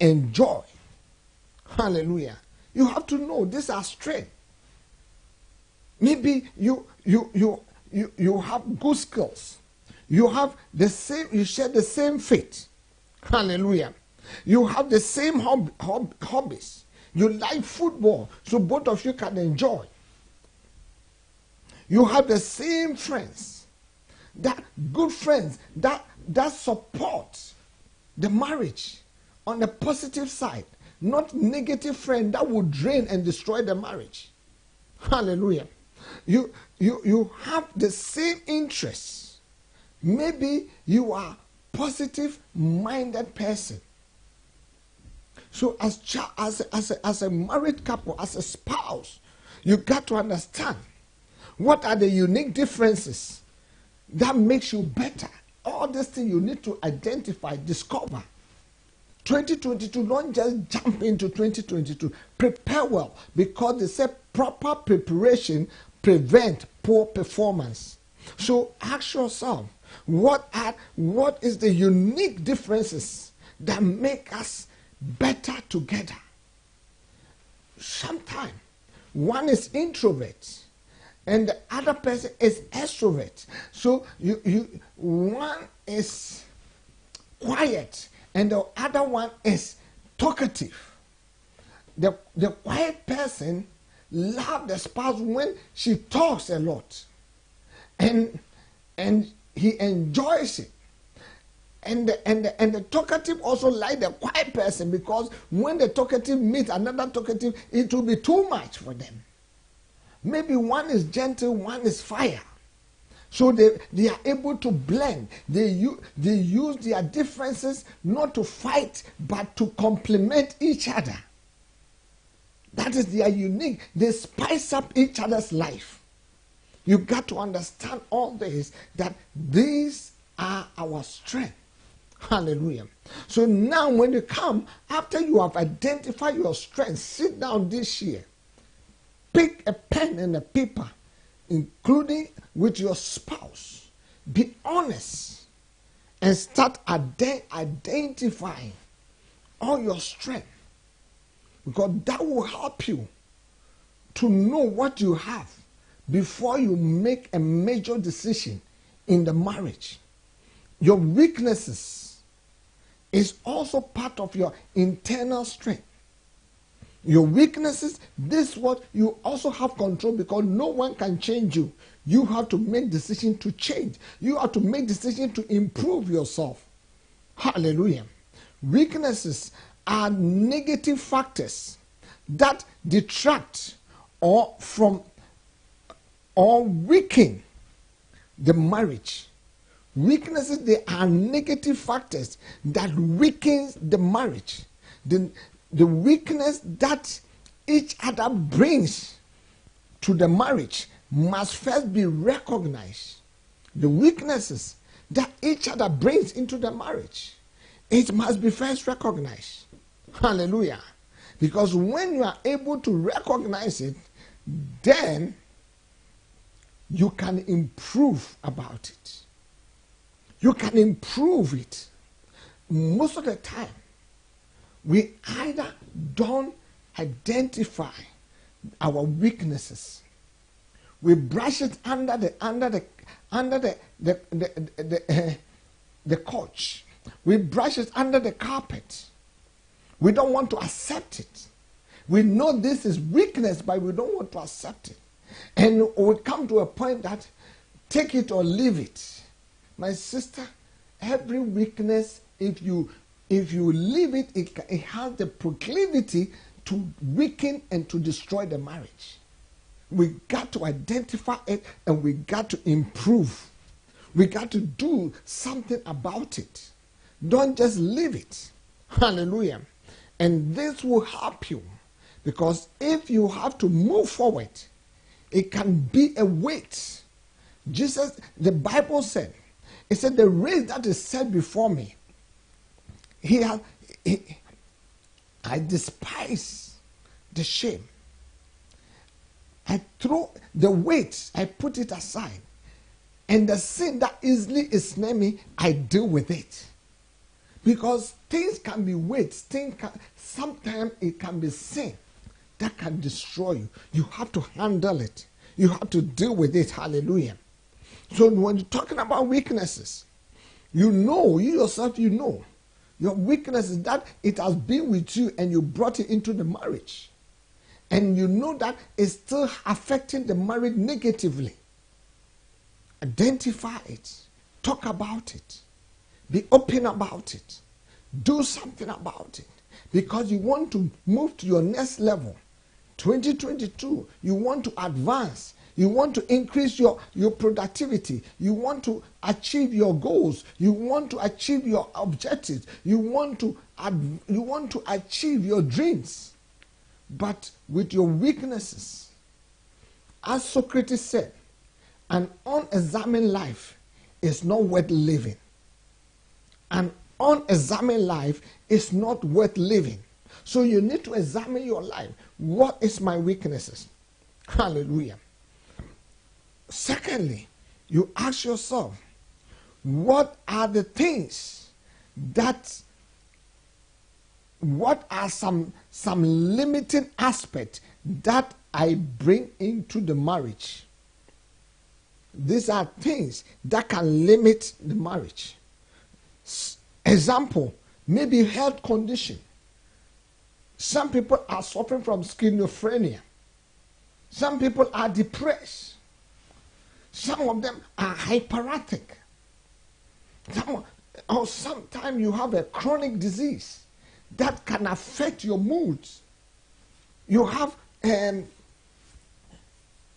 enjoy. Hallelujah. You have to know these are strength. Maybe you have good skills. You have the same, you share the same faith. Hallelujah. You have the same hobbies. You like football, so both of you can enjoy. You have the same friends, that good friends that support the marriage on the positive side, not negative friend that would drain and destroy the marriage. Hallelujah. You have the same interests. Maybe you are positive minded person. So as a married couple, as a spouse, you got to understand what are the unique differences that makes you better. All these things you need to identify, discover. 2022, don't just jump into 2022. Prepare well, because they say proper preparation prevent poor performance. So ask yourself, what is the unique differences that make us better together? Sometimes one is introvert and the other person is extrovert. So one is quiet and the other one is talkative. The quiet person loves the spouse when she talks a lot, and he enjoys it. And the talkative also like the quiet person, because when the talkative meets another talkative, it will be too much for them. Maybe one is gentle, one is fire. So they are able to blend. They use their differences not to fight, but to complement each other. That is their unique. They spice up each other's life. You got to understand all this, that these are our strength. Hallelujah. So now when you come, after you have identified your strength, sit down this year. Pick a pen and a paper, including with your spouse. Be honest and start identifying all your strength, because that will help you to know what you have before you make a major decision in the marriage. Your weaknesses is also part of your internal strength. Your weaknesses, this is what you also have control, because no one can change you. You have to make decision to change. You have to make decision to improve yourself. Hallelujah. Weaknesses are negative factors that detract or weaken the marriage. Weaknesses, they are negative factors that weakens the marriage. The weakness that each other brings to the marriage must first be recognized. The weaknesses that each other brings into the marriage, it must be first recognized. Hallelujah. Because when you are able to recognize it, then you can improve about it. You can improve it. Most of the time, we either don't identify our weaknesses. We brush it under the couch. We brush it under the carpet. We don't want to accept it. We know this is weakness, but we don't want to accept it. And we come to a point that take it or leave it. My sister, every weakness, if you leave it, it has the proclivity to weaken and to destroy the marriage. We got to identify it and we got to improve. We got to do something about it. Don't just leave it. Hallelujah. And this will help you, because if you have to move forward, it can be a weight. Jesus, the Bible said, it said, the race that is set before me, I despise the shame. I throw the weight, I put it aside. And the sin that easily ensnares me, I deal with it. Because things can be weights, sometimes it can be sin that can destroy you. You have to handle it. You have to deal with it. Hallelujah. So when you're talking about weaknesses, you yourself, your weakness is that it has been with you and you brought it into the marriage. And you know that it's still affecting the marriage negatively. Identify it. Talk about it. Be open about it. Do something about it. Because you want to move to your next level. 2022, you want to advance. You want to increase your productivity. You want to achieve your goals. You want to achieve your objectives. You want to achieve your dreams. But with your weaknesses, as Socrates said, an unexamined life is not worth living. An unexamined life is not worth living. So you need to examine your life. What is my weaknesses? Hallelujah. Secondly, you ask yourself, what are the things what are some limiting aspects that I bring into the marriage? These are things that can limit the marriage. Example, maybe health condition. Some people are suffering from schizophrenia. Some people are depressed. Some of them are hyperactive. Sometimes you have a chronic disease that can affect your moods. You have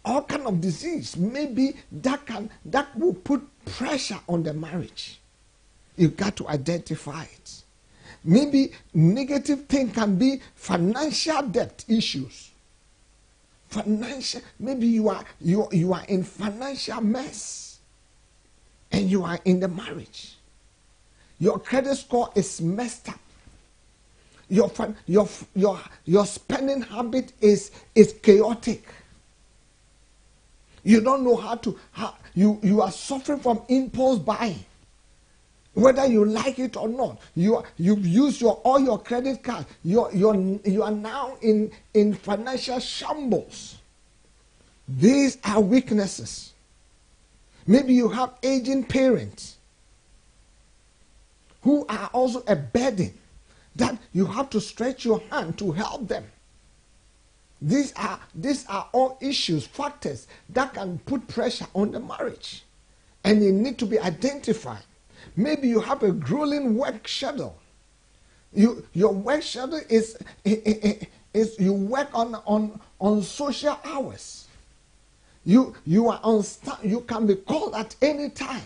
all kind of disease. Maybe that will put pressure on the marriage. You've got to identify it. Maybe negative thing can be financial debt issues. Maybe you are in financial mess and you are in the marriage. Your credit score is messed up. Your spending habit is chaotic. You don't know you are suffering from impulse buying. Whether you like it or not, you've used all your credit cards. You are now in financial shambles. These are weaknesses. Maybe you have aging parents who are also a burden that you have to stretch your hand to help them. These are all issues, factors that can put pressure on the marriage, and they need to be identified. Maybe you have a grueling work schedule. Your work schedule is you work on social hours. You are on you can be called at any time.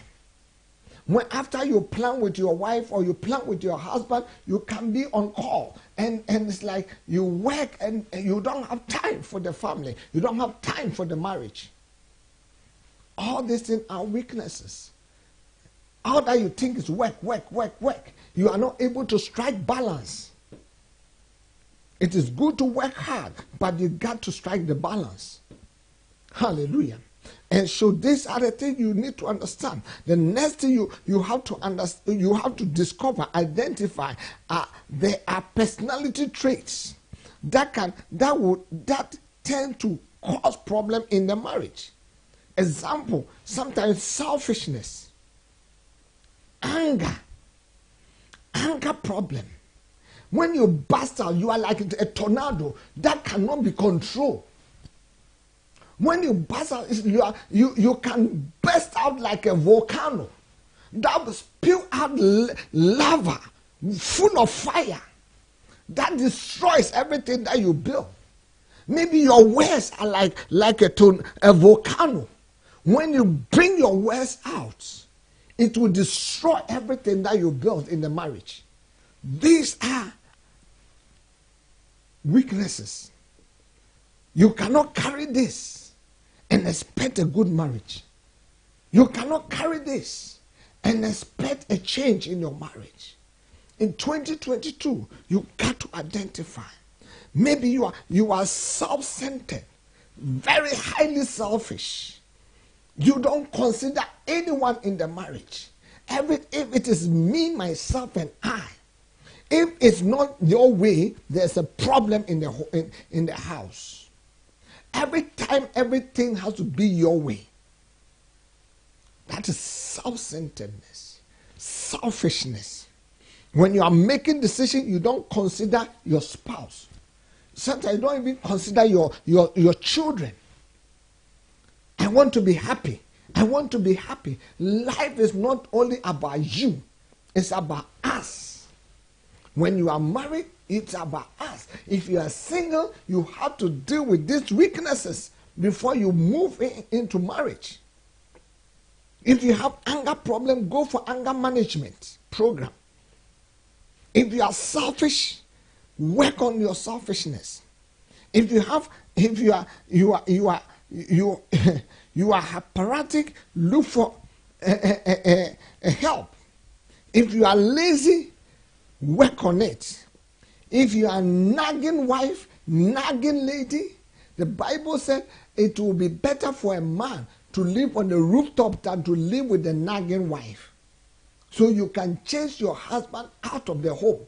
When after you plan with your wife or you plan with your husband, you can be on call. And it's like you work and you don't have time for the family. You don't have time for the marriage. All these things are weaknesses. All that you think is work. You are not able to strike balance. It is good to work hard, but you got to strike the balance. Hallelujah. And so these are the things you need to understand. The next thing you have to understand, you have to discover, identify, there are personality traits that tend to cause problem in the marriage. Example, sometimes selfishness. Anger problem. When you burst out, you are like a tornado that cannot be controlled. When you burst out, you can burst out like a volcano that will spew out lava full of fire that destroys everything that you build. Maybe your words are like a volcano. When you bring your words out, it will destroy everything that you built in the marriage. These are weaknesses. You cannot carry this and expect a good marriage. You cannot carry this and expect a change in your marriage. In 2022, you got to identify. Maybe you are self-centered, very highly selfish. You don't consider anyone in the marriage. if it is me, myself, and I, if it's not your way, there's a problem in the house. Every time, everything has to be your way. That is self-centeredness, selfishness. When you are making decisions, you don't consider your spouse. Sometimes you don't even consider your children. I want to be happy. I want to be happy. Life is not only about you, it's about us. When you are married, it's about us. If you are single, you have to deal with these weaknesses before you move into marriage. If you have anger problem, go for anger management program. If you are selfish, work on your selfishness. If you are hyperactive, look for help. If you are lazy, work on it. If you are nagging wife, nagging lady, the Bible said it will be better for a man to live on the rooftop than to live with a nagging wife. So you can chase your husband out of the home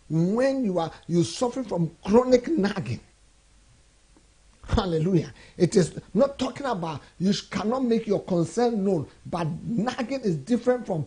when you suffer from chronic nagging. Hallelujah. It is not talking about you cannot make your concern known, but nagging is different from